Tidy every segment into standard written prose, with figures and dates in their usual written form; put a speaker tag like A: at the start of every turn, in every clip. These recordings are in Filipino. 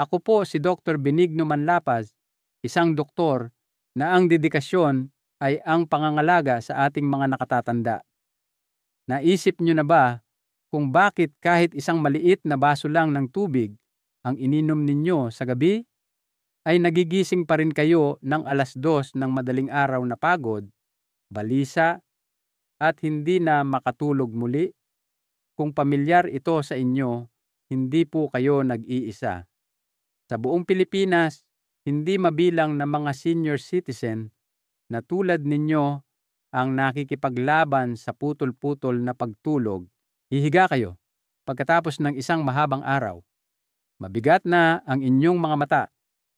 A: Ako po si Dr. Benigno Manlapaz, isang doktor na ang dedikasyon ay ang pangangalaga sa ating mga nakatatanda. Naisip nyo na ba kung bakit kahit isang maliit na baso lang ng tubig ang ininom ninyo sa gabi, ay nagigising pa rin kayo ng 2:00 ng madaling araw na pagod, balisa, at hindi na makatulog muli? Kung pamilyar ito sa inyo, hindi po kayo nag-iisa. Sa buong Pilipinas, hindi mabilang na mga senior citizen na tulad ninyo ang nakikipaglaban sa putol-putol na pagtulog. Hihiga kayo pagkatapos ng isang mahabang araw. Mabigat na ang inyong mga mata,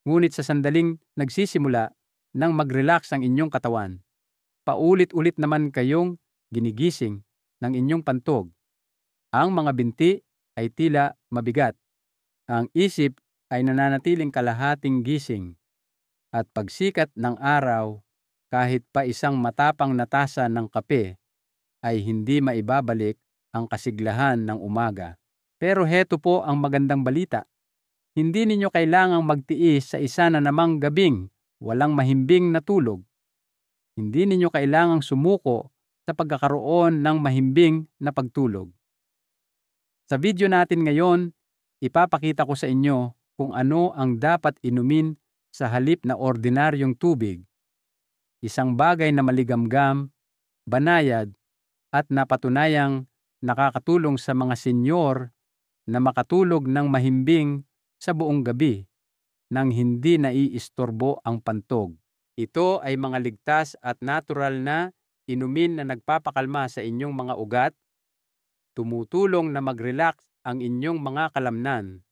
A: ngunit sa sandaling nagsisimula nang mag-relax ang inyong katawan, paulit-ulit naman kayong ginigising ng inyong pantog. Ang mga binti ay tila mabigat. Ang isip ay nananatiling kalahating gising. At pagsikat ng araw, kahit pa isang matapang na tasa ng kape, ay hindi maibabalik ang kasiglahan ng umaga. Pero heto po ang magandang balita. Hindi ninyo kailangang magtiis sa isa na namang gabing walang mahimbing na tulog. Hindi ninyo kailangang sumuko sa pagkakaroon ng mahimbing na pagtulog. Sa video natin ngayon, ipapakita ko sa inyo kung ano ang dapat inumin sa halip na ordinaryong tubig. Isang bagay na maligamgam, banayad, at napatunayang nakakatulong sa mga senyor na makatulog ng mahimbing sa buong gabi nang hindi naiistorbo ang pantog. Ito ay mga ligtas at natural na inumin na nagpapakalma sa inyong mga ugat, tumutulong na mag-relax ang inyong mga kalamnan,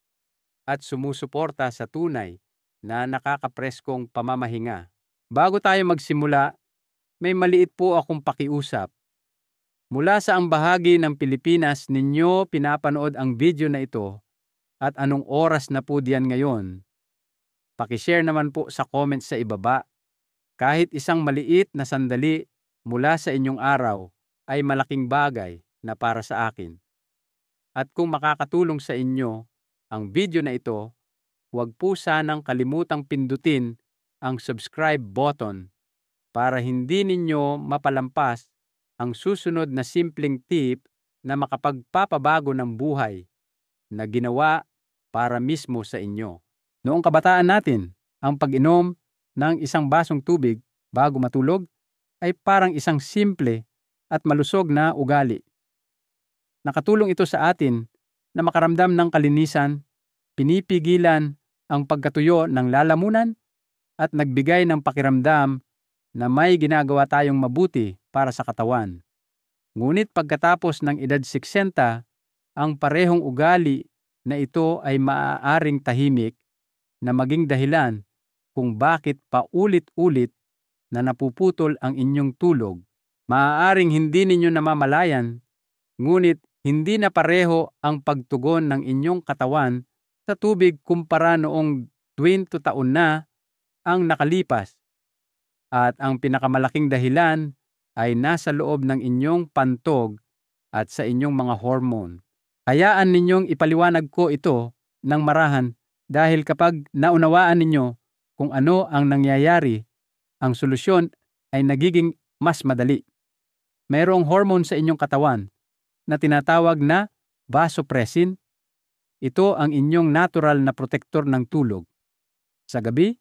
A: at sumusuporta sa tunay na nakakapreskong pamamahinga. Bago tayo magsimula, may maliit po akong pakiusap. Mula sa ang bahagi ng Pilipinas ninyo pinapanood ang video na ito at anong oras na po diyan ngayon, pakishare naman po sa comment sa ibaba. Kahit isang maliit na sandali mula sa inyong araw ay malaking bagay na para sa akin. At kung makakatulong sa inyo ang video na ito, huwag po sanang kalimutang pindutin ang subscribe button para hindi ninyo mapalampas ang susunod na simpleng tip na makapagpapabago ng buhay na ginawa para mismo sa inyo. Noong kabataan natin, ang pag-inom ng isang basong tubig bago matulog ay parang isang simple at malusog na ugali. Nakatulong ito sa atin na makaramdam ng kalinisan, pinipigilan ang pagkatuyo ng lalamunan, at nagbigay ng pakiramdam na may ginagawa tayong mabuti para sa katawan. Ngunit pagkatapos ng edad 60, ang parehong ugali na ito ay maaaring tahimik na maging dahilan kung bakit paulit-ulit na napuputol ang inyong tulog. Maaaring hindi ninyo namamalayan, ngunit hindi na pareho ang pagtugon ng inyong katawan sa tubig kumpara noong 20 taon na ang nakalipas. At ang pinakamalaking dahilan ay nasa loob ng inyong pantog at sa inyong mga hormone. Hayaan ninyong ipaliwanag ko ito ng marahan dahil kapag naunawaan ninyo kung ano ang nangyayari, ang solusyon ay nagiging mas madali. Mayroong hormone sa inyong katawan na tinatawag na vasopressin. Ito ang inyong natural na protektor ng tulog. Sa gabi,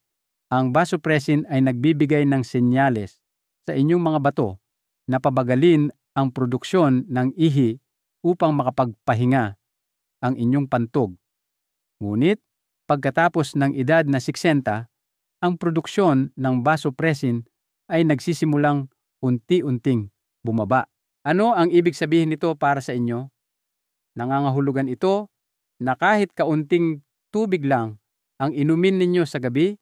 A: ang vasopressin ay nagbibigay ng senyales sa inyong mga bato na pabagalin ang produksyon ng ihi upang makapagpahinga ang inyong pantog. Ngunit, pagkatapos ng edad na 60, ang produksyon ng vasopressin ay nagsisimulang unti-unting bumaba. Ano ang ibig sabihin nito para sa inyo? Nangangahulugan ito na kahit kaunting tubig lang ang inumin ninyo sa gabi,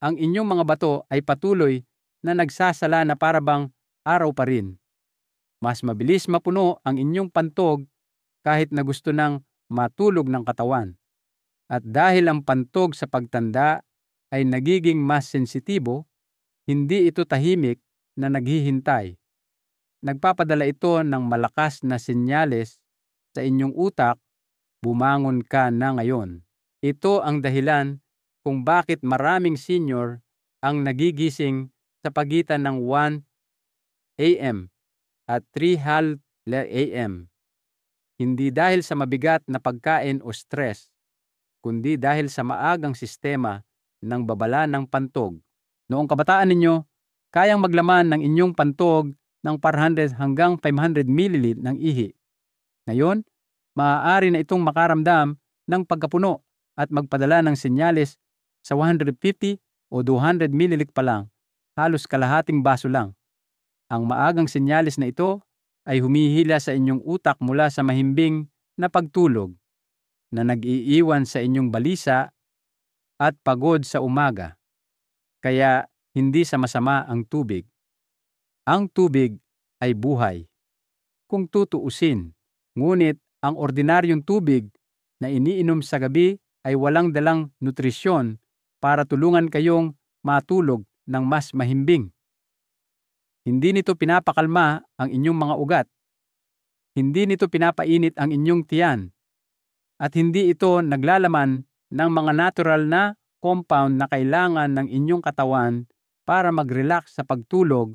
A: ang inyong mga bato ay patuloy na nagsasala na parabang araw pa rin. Mas mabilis mapuno ang inyong pantog kahit na gusto nang matulog ng katawan. At dahil ang pantog sa pagtanda ay nagiging mas sensitibo, hindi ito tahimik na naghihintay. Nagpapadala ito ng malakas na senyales sa inyong utak, bumangon ka na ngayon. Ito ang dahilan kung bakit maraming senior ang nagigising sa pagitan ng 1 a.m. at 3 a.m. Hindi dahil sa mabigat na pagkain o stress, kundi dahil sa maagang sistema ng babala ng pantog. Noong kabataan ninyo, kayang maglaman ng inyong pantog ng 400 hanggang 500 ml ng ihi. Ngayon, maaari na itong makaramdam ng pagkapuno at magpadala ng senyales sa 150 o 200 ml pa lang, halos kalahating baso lang. Ang maagang senyales na ito ay humihila sa inyong utak mula sa mahimbing na pagtulog na nag-iiwan sa inyong balisa at pagod sa umaga. Kaya hindi sa masama ang tubig. Ang tubig ay buhay, kung tutuusin. Ngunit ang ordinaryong tubig na iniinom sa gabi ay walang dalang nutrisyon para tulungan kayong matulog ng mas mahimbing. Hindi nito pinapakalma ang inyong mga ugat. Hindi nito pinapainit ang inyong tiyan. At hindi ito naglalaman ng mga natural na compound na kailangan ng inyong katawan para mag-relax sa pagtulog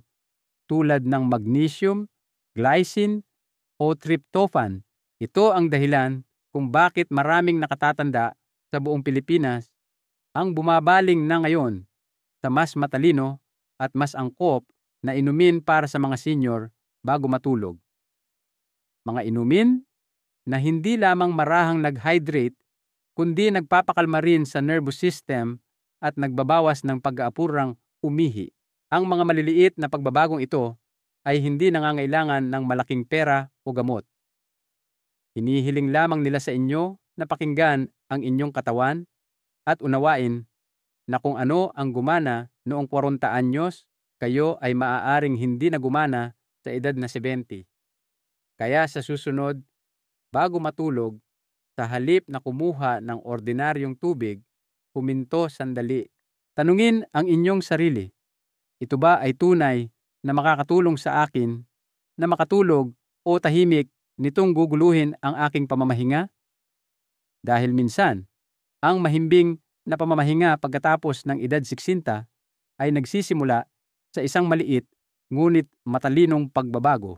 A: tulad ng magnesium, glycine, o tryptophan. Ito ang dahilan kung bakit maraming nakatatanda sa buong Pilipinas ang bumabaling na ngayon sa mas matalino at mas angkop na inumin para sa mga senior bago matulog. Mga inumin na hindi lamang marahang nag-hydrate kundi nagpapakalma rin sa nervous system at nagbabawas ng pag-aapurang umihi. Ang mga maliliit na pagbabagong ito ay hindi nangangailangan ng malaking pera o gamot. Hinihiling lamang nila sa inyo na pakinggan ang inyong katawan at unawain na kung ano ang gumana noong 40 anyos, kayo ay maaaring hindi na gumana sa edad na 70. Kaya sa susunod, bago matulog, sa halip na kumuha ng ordinaryong tubig, huminto sandali. Tanungin ang inyong sarili, ito ba ay tunay na makakatulong sa akin na makatulog o tahimik nitong guguluhin ang aking pamamahinga? Dahil minsan, ang mahimbing na pamamahinga pagkatapos ng edad 60 ay nagsisimula sa isang maliit ngunit matalinong pagbabago.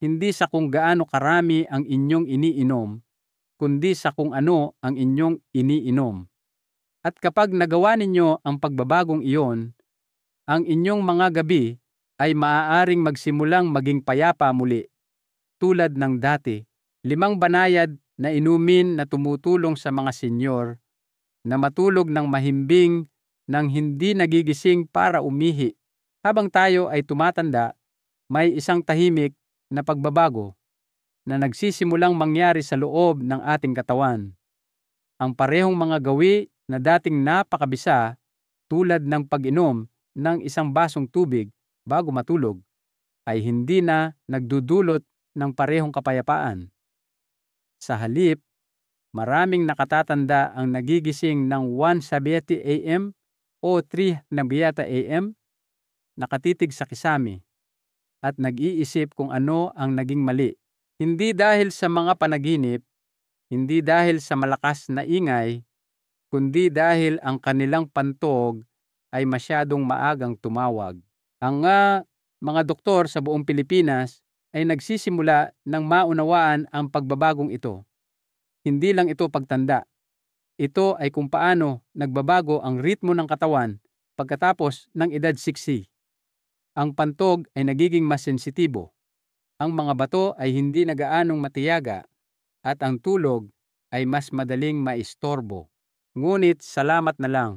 A: Hindi sa kung gaano karami ang inyong iniinom, kundi sa kung ano ang inyong iniinom. At kapag nagawa ninyo ang pagbabagong iyon, ang inyong mga gabi ay maaaring magsimulang maging payapa muli. Tulad ng dati, 5 banayad na inumin na tumutulong sa mga senyor na matulog ng mahimbing nang hindi nagigising para umihi. Habang tayo ay tumatanda, may isang tahimik na pagbabago na nagsisimulang mangyari sa loob ng ating katawan. Ang parehong mga gawi na dating napakabisa tulad ng pag-inom ng isang basong tubig bago matulog ay hindi na nagdudulot ng parehong kapayapaan. Sa halip, maraming nakatatanda ang nagigising ng 1:70 a.m. o 3 a.m. nakatitig sa kisame at nag-iisip kung ano ang naging mali. Hindi dahil sa mga panaginip, hindi dahil sa malakas na ingay, kundi dahil ang kanilang pantog ay masyadong maagang tumawag. Ang mga doktor sa buong Pilipinas ay nagsisimula ng maunawaan ang pagbabagong ito. Hindi lang ito pagtanda. Ito ay kung paano nagbabago ang ritmo ng katawan pagkatapos ng edad 60. Ang pantog ay nagiging mas sensitibo. Ang mga bato ay hindi na gaanong matiyaga at ang tulog ay mas madaling maistorbo. Ngunit salamat na lang.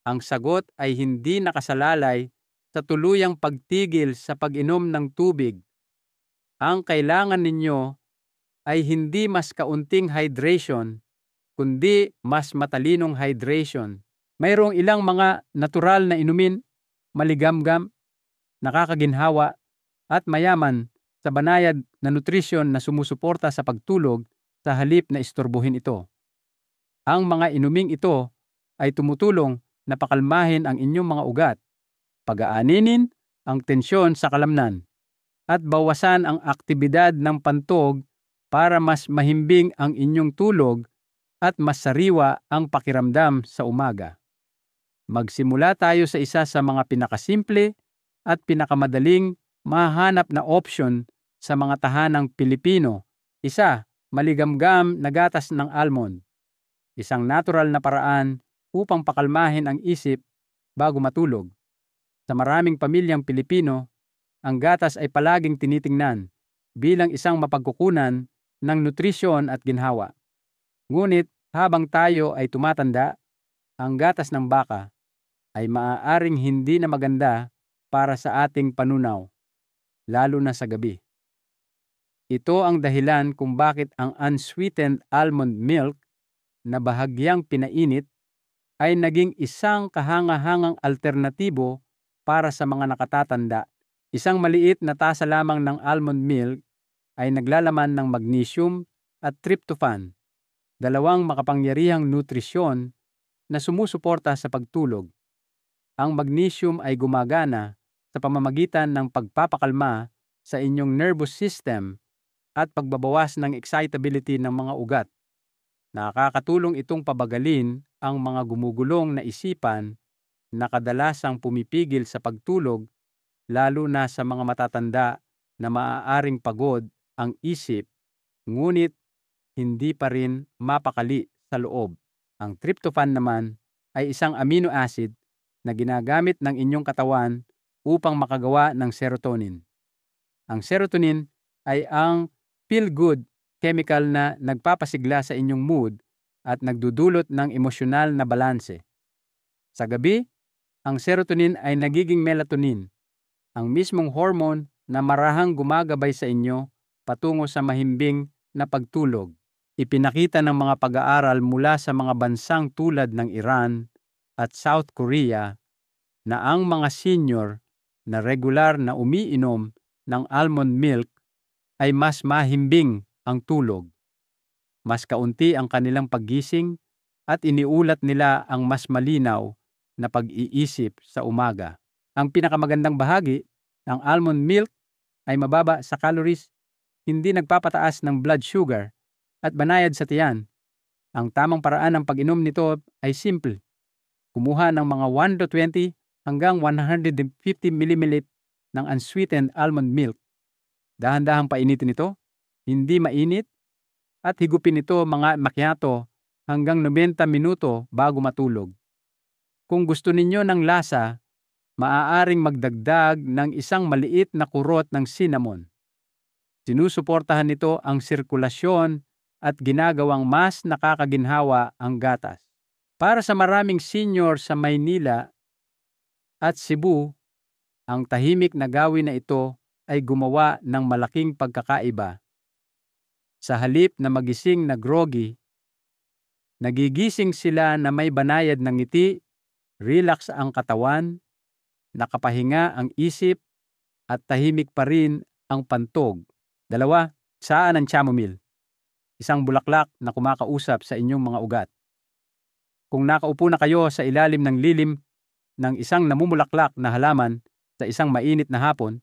A: Ang sagot ay hindi nakasalalay sa tuluyang pagtigil sa pag-inom ng tubig. Ang kailangan ninyo ay hindi mas kaunting hydration, kundi mas matalinong hydration. Mayroong ilang mga natural na inumin, maligamgam, nakakaginhawa, at mayaman sa banayad na nutrisyon na sumusuporta sa pagtulog sa halip na istorbohin ito. Ang mga inuming ito ay tumutulong na pakalmahin ang inyong mga ugat, pag-aaninin ang tensyon sa kalamnan, at bawasan ang aktibidad ng pantog para mas mahimbing ang inyong tulog at mas sariwa ang pakiramdam sa umaga. Magsimula tayo sa isa sa mga pinakasimple at pinakamadaling mahanap na option sa mga tahanang Pilipino. Isa, maligamgam na gatas ng almond. Isang natural na paraan upang pakalmahin ang isip bago matulog. Sa maraming pamilyang Pilipino, ang gatas ay palaging tinitingnan bilang isang mapagkukunan ng nutrisyon at ginhawa. Ngunit habang tayo ay tumatanda, ang gatas ng baka ay maaaring hindi na maganda para sa ating panunaw, lalo na sa gabi. Ito ang dahilan kung bakit ang unsweetened almond milk na bahagyang pinainit ay naging isang kahanga-hangang alternatibo para sa mga nakatatanda. Isang maliit na tasa lamang ng almond milk ay naglalaman ng magnesium at tryptophan, dalawang makapangyarihang nutrisyon na sumusuporta sa pagtulog. Ang magnesium ay gumagana sa pamamagitan ng pagpapakalma sa inyong nervous system at pagbabawas ng excitability ng mga ugat. Nakakatulong itong pabagalin ang mga gumugulong na isipan na kadalasang pumipigil sa pagtulog, lalo na sa mga matatanda na maaaring pagod ang isip ngunit hindi pa rin mapakali sa loob. Ang tryptophan naman ay isang amino acid na ginagamit ng inyong katawan upang makagawa ng serotonin. Ang serotonin ay ang feel-good chemical na nagpapasigla sa inyong mood at nagdudulot ng emosyonal na balanse. Sa gabi, ang serotonin ay nagiging melatonin, ang mismong hormone na marahang gumagabay sa inyo patungo sa mahimbing na pagtulog. Ipinakita ng mga pag-aaral mula sa mga bansang tulad ng Iran at South Korea na ang mga senior na regular na umiinom ng almond milk ay mas mahimbing ang tulog. Mas kaunti ang kanilang paggising at iniulat nila ang mas malinaw na pag-iisip sa umaga. Ang pinakamagandang bahagi, ang almond milk ay mababa sa calories, hindi nagpapataas ng blood sugar at banayad sa tiyan. Ang tamang paraan ng pag-inom nito ay simple. Kumuha ng mga 1 to 20 hanggang 150 ml ng unsweetened almond milk. Dahan-dahang painitin ito, hindi mainit, at higupin ito mga macchiato hanggang 90 minuto bago matulog. Kung gusto ninyo ng lasa, maaaring magdagdag ng isang maliit na kurot ng cinnamon. Sinusuportahan nito ang sirkulasyon at ginagawang mas nakakaginhawa ang gatas. Para sa maraming senior sa Maynila at Cebu, ang tahimik na gawin na ito ay gumawa ng malaking pagkakaiba. Sa halip na magising na groggy, nagigising sila na may banayad ng ngiti, relax ang katawan, nakapahinga ang isip, at tahimik pa rin ang pantog. 2, saan ng chamomile? Isang bulaklak na kumakausap sa inyong mga ugat. Kung nakaupo na kayo sa ilalim ng lilim ng isang namumulaklak na halaman sa isang mainit na hapon,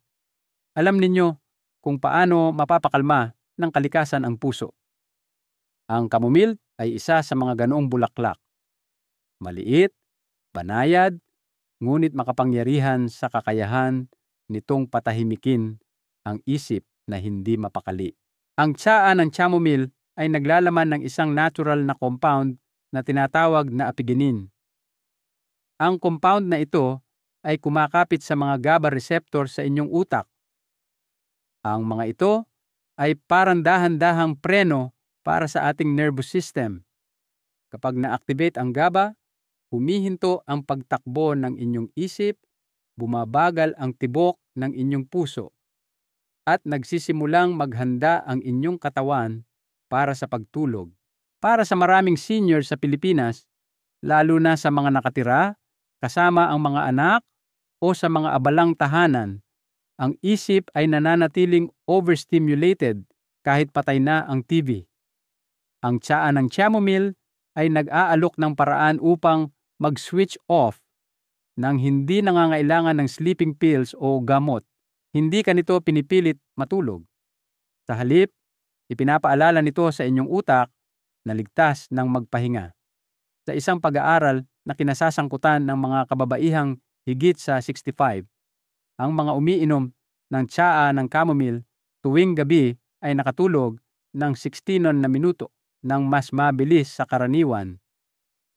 A: alam ninyo kung paano mapapakalma ng kalikasan ang puso. Ang chamomile ay isa sa mga ganoong bulaklak. Maliit, banayad, ngunit makapangyarihan sa kakayahan nitong patahimikin ang isip na hindi mapakali. Ang tsaa ng chamomile ay naglalaman ng isang natural na compound na tinatawag na apigenin. Ang compound na ito ay kumakapit sa mga GABA receptor sa inyong utak. Ang mga ito ay parang dahan-dahang preno para sa ating nervous system. Kapag na-activate ang GABA, humihinto ang pagtakbo ng inyong isip, bumabagal ang tibok ng inyong puso, at nagsisimulang maghanda ang inyong katawan para sa pagtulog. Para sa maraming senior sa Pilipinas, lalo na sa mga nakatira, kasama ang mga anak o sa mga abalang tahanan, ang isip ay nananatiling overstimulated kahit patay na ang TV. Ang tsaa ng chamomile ay nag-aalok ng paraan upang mag-switch off nang hindi nangangailangan ng sleeping pills o gamot. Hindi ka nito pinipilit matulog. Sa halip, ipinapaalala nito sa inyong utak na ligtas ng magpahinga. Sa isang pag-aaral na kinasasangkutan ng mga kababaihang higit sa 65, ang mga umiinom ng tsaa ng chamomile tuwing gabi ay nakatulog ng 16 na minuto ng mas mabilis sa karaniwan.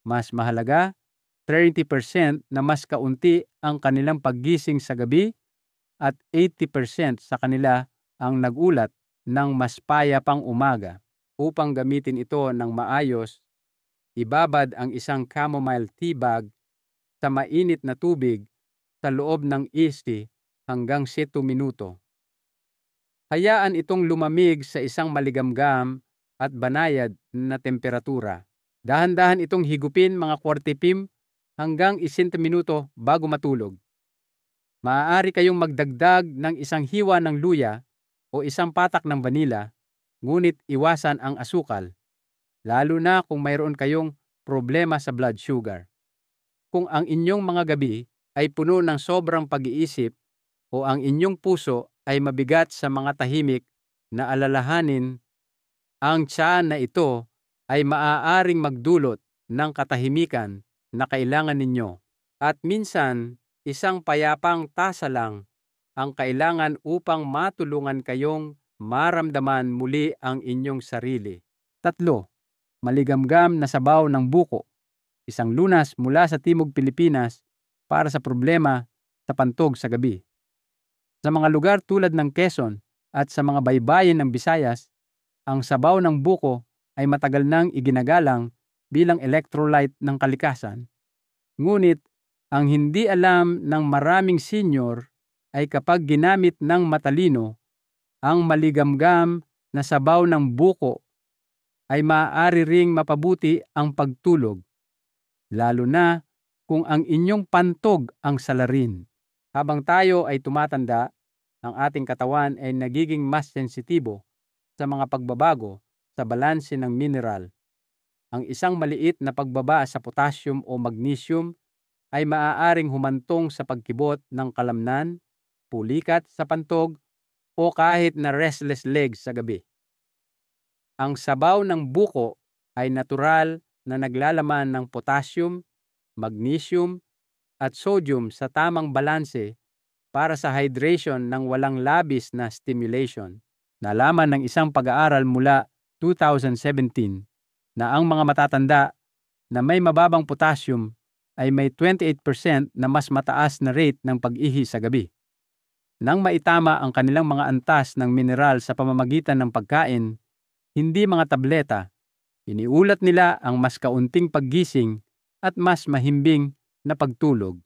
A: Mas mahalaga, 30% na mas kaunti ang kanilang paggising sa gabi at 80% sa kanila ang nagulat ng mas payapang umaga. Upang gamitin ito ng maayos, ibabad ang isang chamomile tea bag sa mainit na tubig sa loob ng 60 hanggang 7 minuto. Hayaan itong lumamig sa isang maligamgam at banayad na temperatura. Dahan-dahan itong higupin mga 45 hanggang 60 minuto bago matulog. Maaari kayong magdagdag ng isang hiwa ng luya o isang patak ng vanila, ngunit iwasan ang asukal, lalo na kung mayroon kayong problema sa blood sugar. Kung ang inyong mga gabi ay puno ng sobrang pag-iisip o ang inyong puso ay mabigat sa mga tahimik na alalahanin, ang tsaa na ito ay maaaring magdulot ng katahimikan na kailangan ninyo. At minsan, isang payapang tasa lang ang kailangan upang matulungan kayong maramdaman muli ang inyong sarili. 3. Maligamgam na sabaw ng buko. Isang lunas mula sa Timog Pilipinas para sa problema sa pantog sa gabi. Sa mga lugar tulad ng Quezon at sa mga baybayin ng Visayas, ang sabaw ng buko ay matagal nang iginagalang bilang electrolyte ng kalikasan. Ngunit, ang hindi alam ng maraming senior ay kapag ginamit ng matalino, ang maligamgam na sabaw ng buko ay maaari ring mapabuti ang pagtulog, lalo na kung ang inyong pantog ang salarin. Habang tayo ay tumatanda, ang ating katawan ay nagiging mas sensitibo sa mga pagbabago sa balanse ng mineral. Ang isang maliit na pagbaba sa potassium o magnesium ay maaaring humantong sa pagkibot ng kalamnan, pulikat sa pantog, o kahit na restless legs sa gabi. Ang sabaw ng buko ay natural na naglalaman ng potassium, magnesium, at sodium sa tamang balanse para sa hydration ng walang labis na stimulation. Nalaman ng isang pag-aaral mula 2017 na ang mga matatanda na may mababang potassium ay may 28% na mas mataas na rate ng pag-ihi sa gabi. Nang maitama ang kanilang mga antas ng mineral sa pamamagitan ng pagkain, hindi mga tableta, iniulat nila ang mas kaunting paggising at mas mahimbing na pagtulog.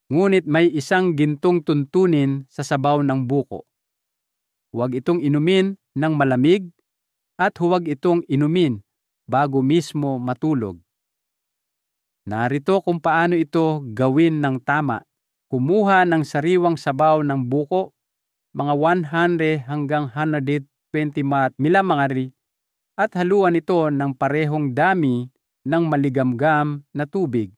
A: Ngunit may isang gintong tuntunin sa sabaw ng buko. Huwag itong inumin ng malamig at huwag itong inumin bago mismo matulog. Narito kung paano ito gawin ng tama. Kumuha ng sariwang sabaw ng buko, mga 100 hanggang 120 ml, at haluan ito ng parehong dami ng maligamgam na tubig.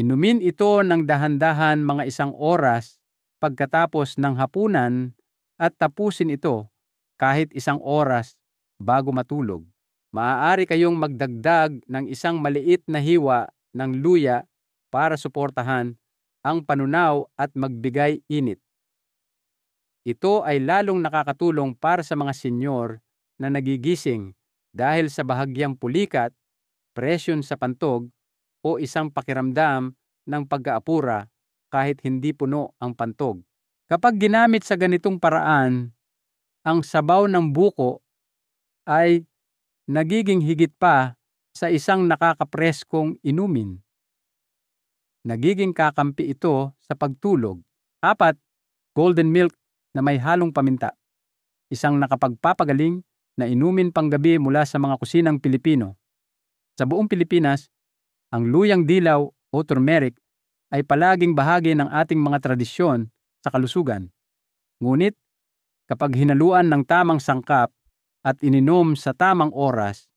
A: Inumin ito ng dahan-dahan mga 1 oras pagkatapos ng hapunan at tapusin ito kahit 1 oras bago matulog. Maaari kayong magdagdag ng isang maliit na hiwa ng luya para suportahan ang panunaw at magbigay init. Ito ay lalong nakakatulong para sa mga senyor na nagigising dahil sa bahagyang pulikat, presyon sa pantog, o isang pakiramdam ng pag-aapura kahit hindi puno ang pantog. Kapag ginamit sa ganitong paraan, ang sabaw ng buko ay nagiging higit pa sa isang nakakapreskong inumin. Nagiging kakampi ito sa pagtulog. 4. Golden milk na may halong paminta. Isang nakapagpapagaling na inumin panggabi mula sa mga kusinang Pilipino. Sa buong Pilipinas, ang luyang dilaw o turmeric ay palaging bahagi ng ating mga tradisyon sa kalusugan. Ngunit, kapag hinaluan ng tamang sangkap at ininom sa tamang oras,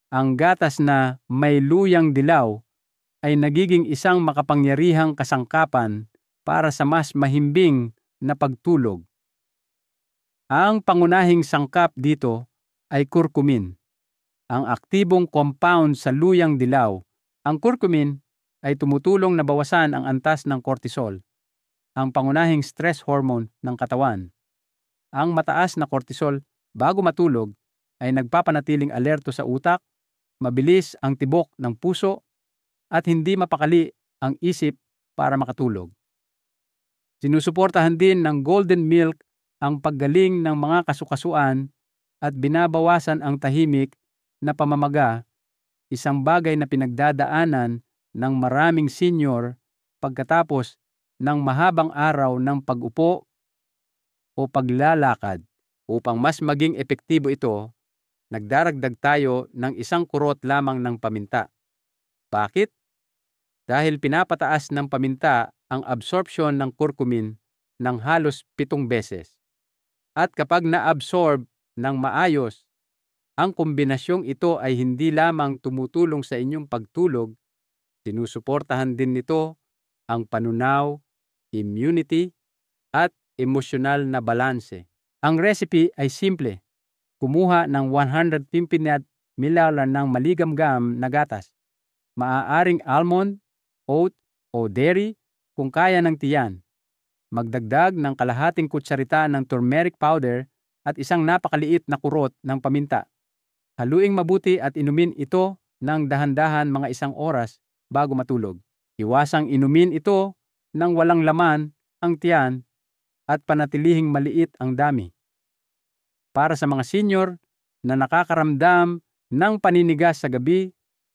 A: ang gatas na may luyang dilaw ay nagiging isang makapangyarihang kasangkapan para sa mas mahimbing na pagtulog. Ang pangunahing sangkap dito ay curcumin, ang aktibong compound sa luyang dilaw. Ang curcumin ay tumutulong na bawasan ang antas ng cortisol, ang pangunahing stress hormone ng katawan. Ang mataas na cortisol bago matulog ay nagpapanatiling alerto sa utak, mabilis ang tibok ng puso, at hindi mapakali ang isip para makatulog. Sinusuportahan din ng golden milk ang paggaling ng mga kasukasuan at binabawasan ang tahimik na pamamaga, isang bagay na pinagdadaanan ng maraming senior pagkatapos ng mahabang araw ng pag-upo o paglalakad. Upang mas maging epektibo ito, nagdaragdag tayo ng isang kurot lamang ng paminta. Bakit? Dahil pinapataas ng paminta ang absorption ng curcumin ng halos 7 beses. At kapag na-absorb ng maayos, ang kombinasyong ito ay hindi lamang tumutulong sa inyong pagtulog, sinusuportahan din nito ang panunaw, immunity, at emosyonal na balanse. Ang recipe ay simple. Kumuha ng 150 ml ng maligamgam na gatas. Maaaring almond, oat, o dairy kung kaya ng tiyan. Magdagdag ng kalahating kutsarita ng turmeric powder at isang napakaliit na kurot ng paminta. Haluing mabuti at inumin ito ng dahan-dahan mga 1 oras bago matulog. Iwasang inumin ito nang walang laman ang tiyan at panatilihing maliit ang dami. Para sa mga senior na nakakaramdam ng paninigas sa gabi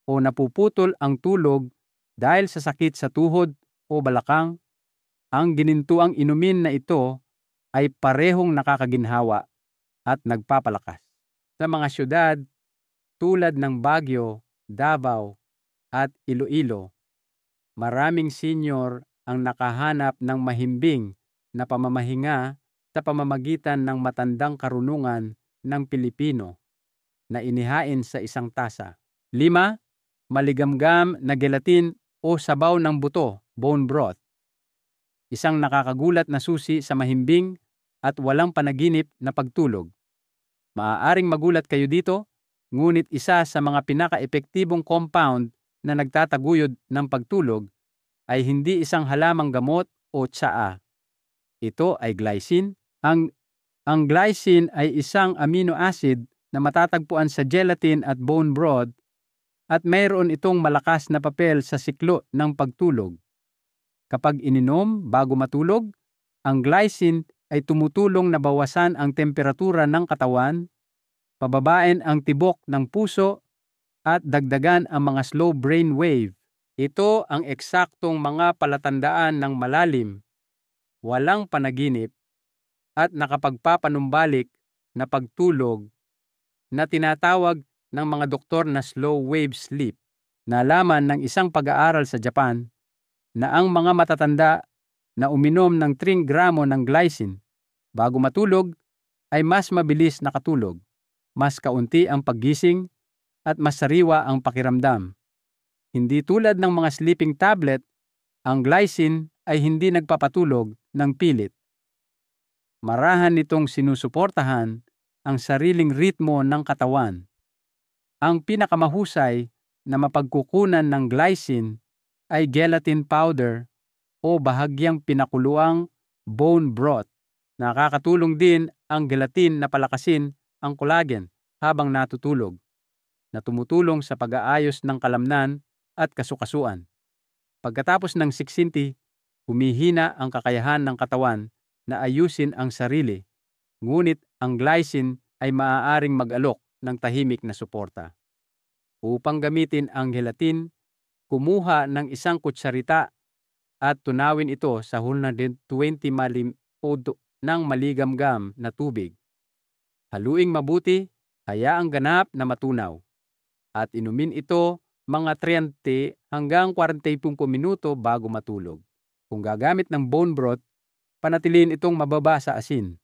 A: o napuputol ang tulog dahil sa sakit sa tuhod o balakang, ang ginintuang inumin na ito ay parehong nakakaginhawa at nagpapalakas. Sa mga syudad tulad ng Baguio, Davao, at Iloilo, maraming senior ang nakahanap ng mahimbing na pamamahinga sa pamamagitan ng matandang karunungan ng Pilipino na inihain sa isang tasa. 5. Maligamgam na gelatin o sabaw ng buto, bone broth. Isang nakakagulat na susi sa mahimbing at walang panaginip na pagtulog. Maaaring magulat kayo dito, ngunit isa sa mga pinaka-epektibong compound na nagtataguyod ng pagtulog ay hindi isang halamang gamot o tsaa. Ito ay glycine. Ang glycine ay isang amino acid na matatagpuan sa gelatin at bone broth at mayroon itong malakas na papel sa siklo ng pagtulog. Kapag ininom bago matulog, ang glycine ay tumutulong na bawasan ang temperatura ng katawan, pababain ang tibok ng puso, at dagdagan ang mga slow brain wave. Ito ang eksaktong mga palatandaan ng malalim, walang panaginip, at nakapagpapanumbalik na pagtulog na tinatawag ng mga doktor na slow wave sleep. Nalaman ng isang pag-aaral sa Japan na ang mga matatanda na uminom ng 3 gramo ng glycine bago matulog ay mas mabilis nakatulog, mas kaunti ang paggising, at mas sariwa ang pakiramdam. Hindi tulad ng mga sleeping tablet, ang glycine ay hindi nagpapatulog ng pilit. Marahan nitong sinusuportahan ang sariling ritmo ng katawan. Ang pinakamahusay na mapagkukunan ng glycine ay gelatin powder o bahagyang pinakuluang bone broth. Nakakatulong din ang gelatin na palakasin ang collagen habang natutulog, na tumutulong sa pag-aayos ng kalamnan at kasukasuan. Pagkatapos ng siksinti, humihina ang kakayahan ng katawan na ayusin ang sarili, ngunit ang glycine ay maaaring mag-alok ng tahimik na suporta. Upang gamitin ang gelatin, kumuha ng 1 kutsarita at tunawin ito sa 120 ng maligamgam na tubig. Haluing mabuti, hayaang ganap na matunaw, at inumin ito mga 30 hanggang 45 minuto bago matulog. Kung gagamit ng bone broth, panatilihin itong mababa sa asin.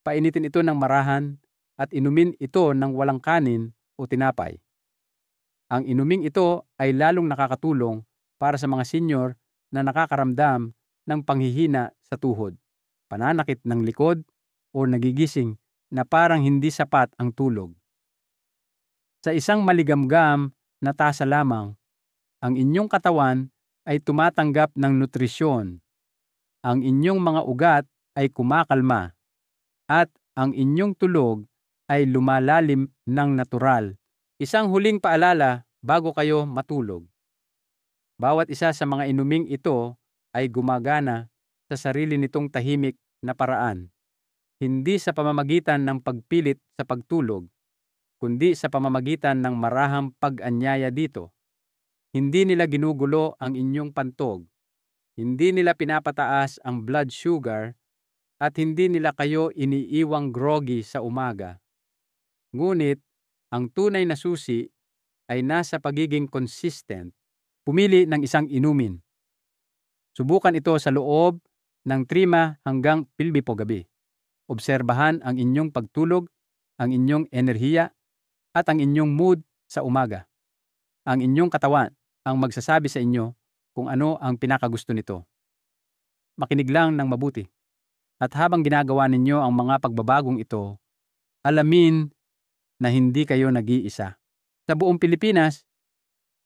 A: Painitin ito ng marahan at inumin ito ng walang kanin o tinapay. Ang inuming ito ay lalong nakakatulong para sa mga senior na nakakaramdam ng panghihina sa tuhod, pananakit ng likod, o nagigising na parang hindi sapat ang tulog. Sa isang maligamgam na tasa lamang, ang inyong katawan ay tumatanggap ng nutrisyon, ang inyong mga ugat ay kumakalma, at ang inyong tulog ay lumalalim ng natural. Isang huling paalala bago kayo matulog. Bawat isa sa mga inuming ito ay gumagana sa sarili nitong tahimik na paraan. Hindi sa pamamagitan ng pagpilit sa pagtulog, kundi sa pamamagitan ng marahang pag-anyaya dito. Hindi nila ginugulo ang inyong pantog. Hindi nila pinapataas ang blood sugar at hindi nila kayo iniiwang groggy sa umaga. Ngunit, ang tunay na susi ay nasa pagiging consistent. Pumili ng isang inumin. Subukan ito sa loob ng 3 hanggang 12 gabi. Obserbahan ang inyong pagtulog, ang inyong enerhiya, at ang inyong mood sa umaga. Ang inyong katawan ang magsasabi sa inyo kung ano ang pinakagusto nito. Makinig lang ng mabuti. At habang ginagawa ninyo ang mga pagbabagong ito, alamin na hindi kayo nag-iisa. Sa buong Pilipinas,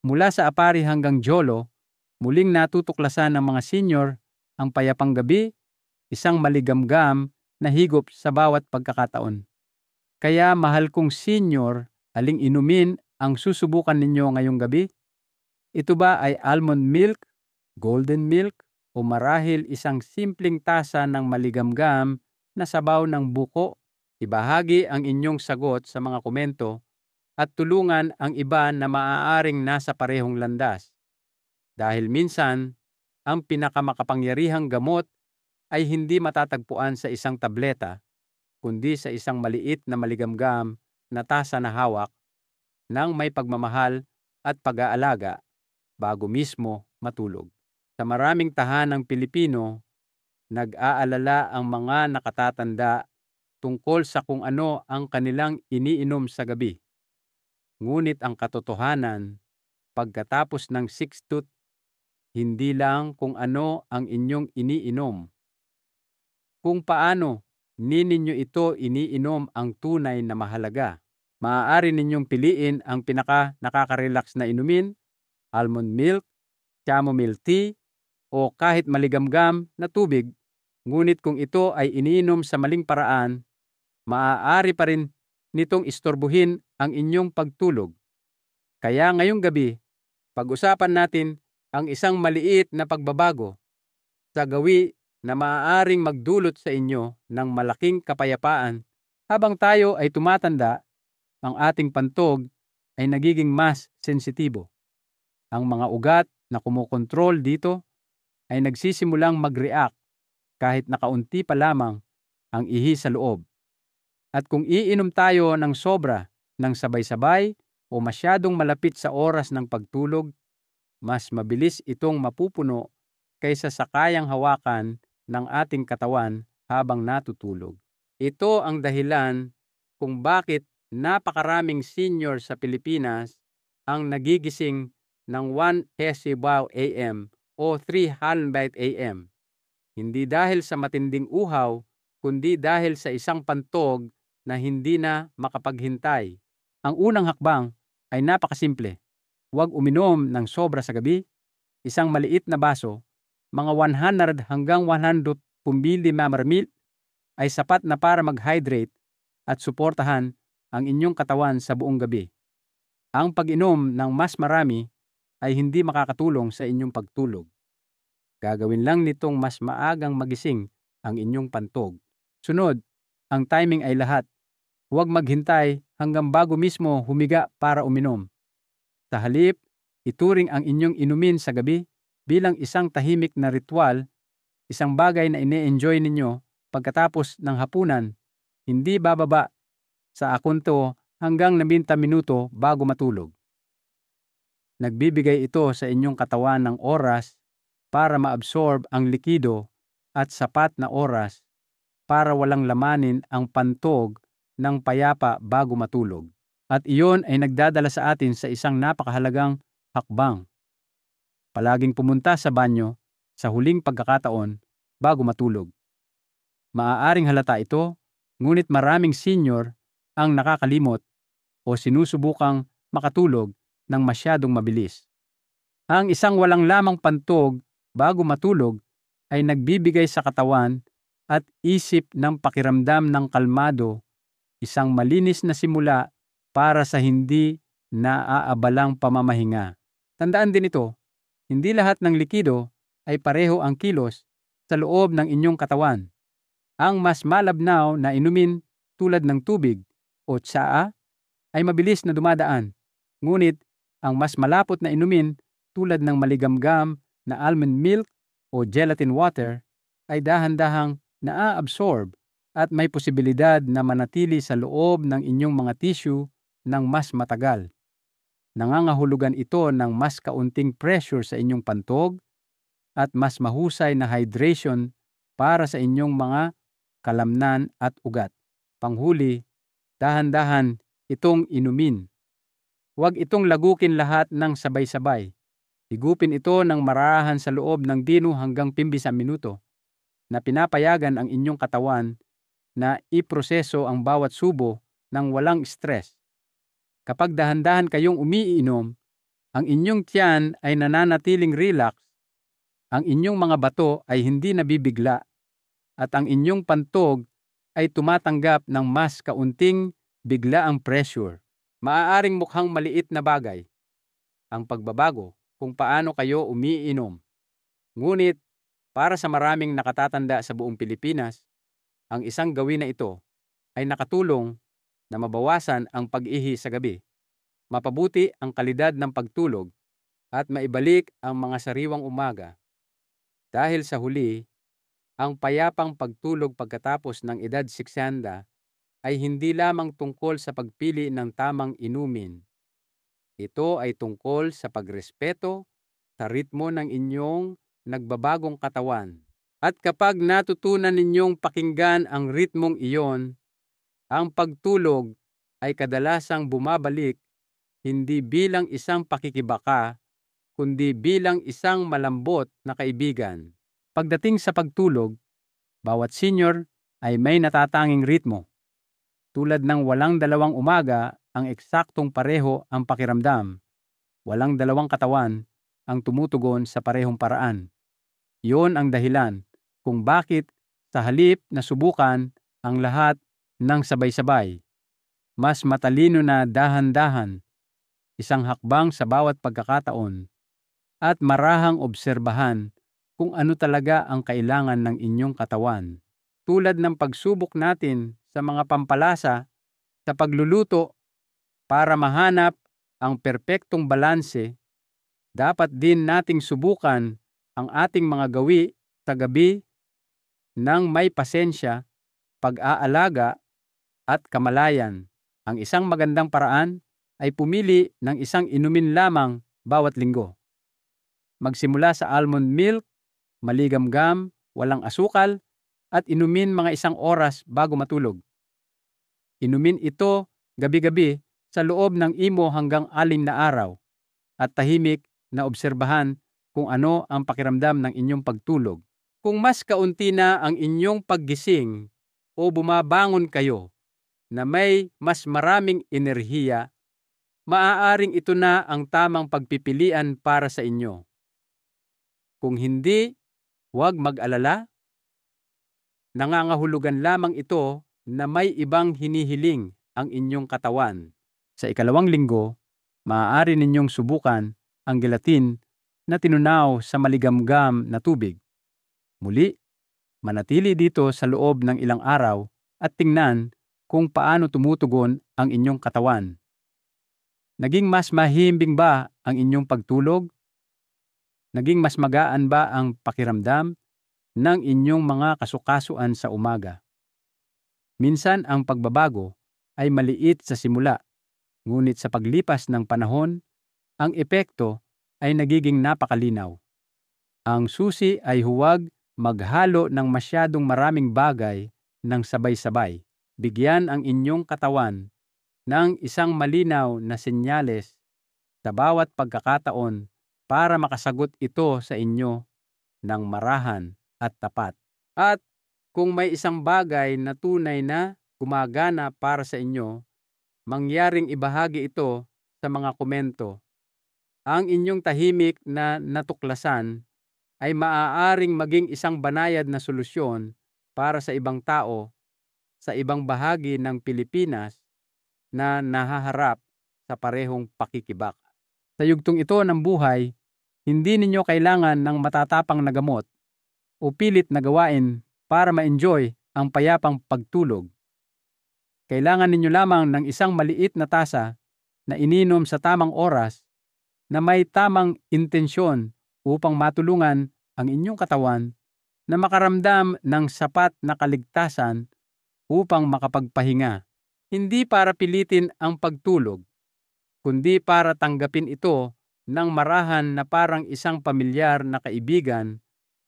A: mula sa Apari hanggang Jolo, muling natutuklasan ng mga senior ang payapang gabi, isang maligamgam na higop sa bawat pagkakataon. Kaya mahal kong senior, aling inumin ang susubukan ninyo ngayong gabi? Ito ba ay almond milk, golden milk, o marahil isang simpleng tasa ng maligamgam na sabaw ng buko? Ibahagi ang inyong sagot sa mga komento at tulungan ang iba na maaaring nasa parehong landas. Dahil minsan, ang pinakamakapangyarihang gamot ay hindi matatagpuan sa isang tableta, kundi sa isang maliit na maligamgam na tasa na hawak ng may pagmamahal at pag-aalaga bago mismo matulog. Sa maraming tahanang Pilipino, nag-aalala ang mga nakatatanda tungkol sa kung ano ang kanilang iniinom sa gabi. Ngunit ang katotohanan, pagkatapos ng 6 tooth, hindi lang kung ano ang inyong iniinom. Kung paano ninyo ito iniinom ang tunay na mahalaga. Maaari ninyong piliin ang pinaka-nakaka-relax na inumin, almond milk, chamomile tea, o kahit maligamgam na tubig. Ngunit kung ito ay iniinom sa maling paraan, maaari pa rin nitong istorbuhin ang inyong pagtulog. Kaya ngayong gabi, pag-usapan natin ang isang maliit na pagbabago sa gawi na maaaring magdulot sa inyo ng malaking kapayapaan. Habang tayo ay tumatanda, ang ating pantog ay nagiging mas sensitibo. Ang mga ugat na kumokontrol dito ay nagsisimulang mag-react kahit nakaunti pa lamang ang ihi sa loob. At kung iinom tayo ng sobra ng sabay-sabay o masyadong malapit sa oras ng pagtulog, mas mabilis itong mapupuno kaysa sa kayang hawakan ng ating katawan habang natutulog. Ito ang dahilan kung bakit napakaraming senior sa Pilipinas ang nagigising ng 1 Hesibaw AM o 3 Halmbite AM. Hindi dahil sa matinding uhaw, kundi dahil sa isang pantog na hindi na makapaghintay. Ang unang hakbang ay napakasimple. Huwag uminom ng sobra sa gabi. Isang maliit na baso, mga 100 hanggang 100 ml ay sapat na para mag-hydrate at suportahan ang inyong katawan sa buong gabi. Ang pag-inom ng mas marami ay hindi makakatulong sa inyong pagtulog. Gagawin lang nitong mas maagang magising ang inyong pantog. Sunod, ang timing ay lahat. Huwag maghintay hanggang bago mismo humiga para uminom. Sa halip, ituring ang inyong inumin sa gabi bilang isang tahimik na ritual, isang bagay na ine-enjoy ninyo pagkatapos ng hapunan, hindi bababa sa akunto hanggang 90 minuto bago matulog. Nagbibigay ito sa inyong katawan ng oras para maabsorb ang likido at sapat na oras para walang lamanin ang pantog ng payapa bago matulog. At iyon ay nagdadala sa atin sa isang napakahalagang hakbang. Palaging pumunta sa banyo sa huling pagkakataon bago matulog. Maaaring halata ito, Ngunit maraming senior ang nakakalimot o sinusubukang makatulog ng masyadong mabilis. Ang isang walang lamang pantog bago matulog ay nagbibigay sa katawan at isip ng pakiramdam ng kalmado, isang malinis na simula para sa hindi naaabalang pamamahinga. Tandaan din ito, hindi lahat ng likido ay pareho ang kilos sa loob ng inyong katawan. Ang mas malabnaw na inumin tulad ng tubig o tsaa ay mabilis na dumadaan. Ngunit ang mas malapot na inumin tulad ng maligamgam na almond milk o gelatin water ay dahan-dahang naa-absorb at may posibilidad na manatili sa loob ng inyong mga tissue ng mas matagal. Nangangahulugan ito ng mas kaunting pressure sa inyong pantog at mas mahusay na hydration para sa inyong mga kalamnan at ugat. Panghuli, dahan-dahan itong inumin. Huwag itong lagukin lahat ng sabay-sabay. Higupin ito ng marahan sa loob ng 10 hanggang 15 minuto na pinapayagan ang inyong katawan na iproseso ang bawat subo ng walang stress. Kapag dahan-dahan kayong umiinom, ang inyong tiyan ay nananatiling relax, ang inyong mga bato ay hindi nabibigla, at ang inyong pantog ay tumatanggap ng mas kaunting biglaang pressure. Maaaring mukhang maliit na bagay ang pagbabago kung paano kayo umiinom. Ngunit para sa maraming nakatatanda sa buong Pilipinas, ang isang gawin na ito ay nakatulong na mabawasan ang pag-ihi sa gabi, mapabuti ang kalidad ng pagtulog, at maibalik ang mga sariwang umaga. Dahil sa huli, ang payapang pagtulog pagkatapos ng edad 60 ay hindi lamang tungkol sa pagpili ng tamang inumin. Ito ay tungkol sa pagrespeto sa ritmo ng inyong nagbabagong katawan. At kapag natutunan ninyong pakinggan ang ritmong iyon, ang pagtulog ay kadalasang bumabalik hindi bilang isang pakikibaka, kundi bilang isang malambot na kaibigan. Pagdating sa pagtulog, bawat senior ay may natatanging ritmo. Tulad ng walang dalawang umaga ang eksaktong pareho ang pakiramdam, walang dalawang katawan ang tumutugon sa parehong paraan. Iyon ang dahilan kung bakit sa halip na subukan ang lahat ng sabay-sabay, mas matalino na dahan-dahan, isang hakbang sa bawat pagkakataon, at marahang obserbahan kung ano talaga ang kailangan ng inyong katawan. Tulad ng pagsubok natin sa mga pampalasa sa pagluluto para mahanap ang perpektong balanse, dapat din nating subukan ang ating mga gawi sa gabi ng may pasensya, pag-aalaga at kamalayan. Ang isang magandang paraan ay pumili ng isang inumin lamang bawat linggo. Magsimula sa almond milk, maligamgam, walang asukal, at inumin mga 1 oras bago matulog. Inumin ito gabi-gabi sa loob ng 1 hanggang 6 na araw at tahimik na obserbahan kung ano ang pakiramdam ng inyong pagtulog. Kung mas kaunti na ang inyong paggising o bumabangon kayo na may mas maraming enerhiya, maaaring ito na ang tamang pagpipilian para sa inyo. Kung hindi, huwag mag-alala. Nangangahulugan lamang ito na may ibang hinihiling ang inyong katawan. Sa 2 linggo, maaari ninyong subukan ang gelatin na tinunaw sa maligamgam na tubig. Muli, manatili dito sa loob ng ilang araw at tingnan kung paano tumutugon ang inyong katawan. Naging mas mahimbing ba ang inyong pagtulog? Naging mas magaan ba ang pakiramdam ng inyong mga kasukasuan sa umaga? Minsan ang pagbabago ay maliit sa simula, ngunit sa paglipas ng panahon, ang epekto ay nagiging napakalinaw. Ang susi ay huwag maghalo ng masyadong maraming bagay ng sabay-sabay. Bigyan ang inyong katawan ng isang malinaw na senyales sa bawat pagkakataon para makasagot ito sa inyo ng marahan at tapat. At kung may isang bagay na tunay na gumagana para sa inyo, mangyaring ibahagi ito sa mga komento. Ang inyong tahimik na natuklasan ay maaaring maging isang banayad na solusyon para sa ibang tao sa ibang bahagi ng Pilipinas na nahaharap sa parehong pakikibak. Sa yugtong ito ng buhay, hindi ninyo kailangan ng matatapang na gamot o pilit na gawain para ma-enjoy ang payapang pagtulog. Kailangan ninyo lamang ng isang maliit na tasa na ininom sa tamang oras na may tamang intensyon upang matulungan ang inyong katawan na makaramdam ng sapat na kaligtasan upang makapagpahinga. Hindi para pilitin ang pagtulog, kundi para tanggapin ito ng marahan na parang isang pamilyar na kaibigan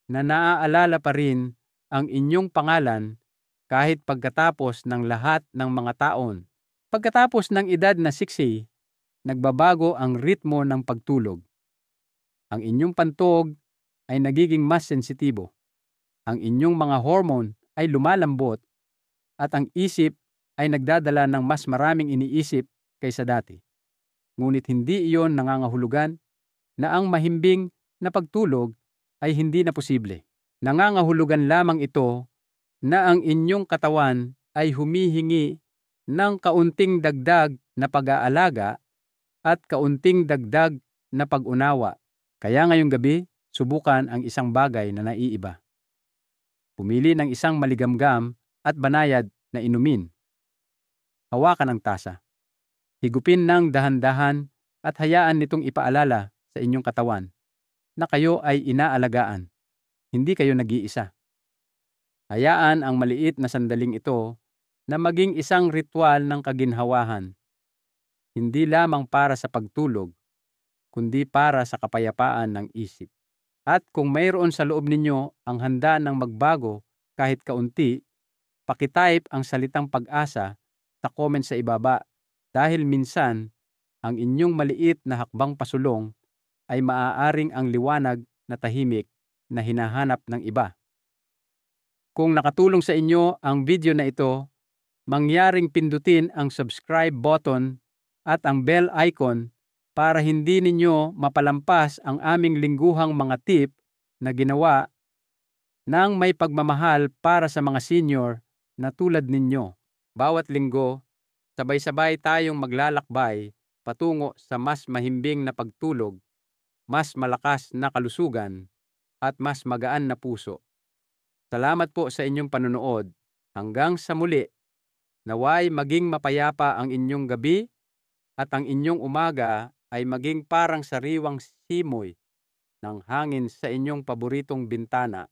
A: na naaalala pa rin ang inyong pangalan kahit pagkatapos ng lahat ng mga taon. Pagkatapos ng edad na 60, nagbabago ang ritmo ng pagtulog. Ang inyong pantog ay nagiging mas sensitibo. Ang inyong mga hormone ay lumalambot at ang isip ay nagdadala ng mas maraming iniisip kaysa dati. Ngunit hindi iyon nangangahulugan na ang mahimbing na pagtulog ay hindi na posible. Nangangahulugan lamang ito na ang inyong katawan ay humihingi ng kaunting dagdag na pag-aalaga at kaunting dagdag na pag-unawa. Kaya ngayong gabi, subukan ang isang bagay na naiiba. Pumili ng isang maligamgam at banayad na inumin. Hawakan ang tasa. Higupin ng dahan-dahan at hayaan nitong ipaalala sa inyong katawan na kayo ay inaalagaan. Hindi kayo nag-iisa. Hayaan ang maliit na sandaling ito na maging isang ritual ng kaginhawahan. Hindi lamang para sa pagtulog, kundi para sa kapayapaan ng isip. At kung mayroon sa loob ninyo ang handa ng magbago kahit kaunti, pakitype ang salitang pag-asa sa comment sa ibaba dahil minsan ang inyong maliit na hakbang pasulong ay maaaring ang liwanag na tahimik na hinahanap ng iba. Kung nakatulong sa inyo ang video na ito, mangyaring pindutin ang subscribe button at ang bell icon para hindi ninyo mapalampas ang aming lingguhang mga tip na ginawa ng may pagmamahal para sa mga senior na tulad ninyo. Bawat linggo, sabay-sabay tayong maglalakbay patungo sa mas mahimbing na pagtulog, mas malakas na kalusugan, at mas magaan na puso. Salamat po sa inyong panonood. Hanggang sa muli, naway maging mapayapa ang inyong gabi at ang inyong umaga ay maging parang sariwang simoy ng hangin sa inyong paboritong bintana.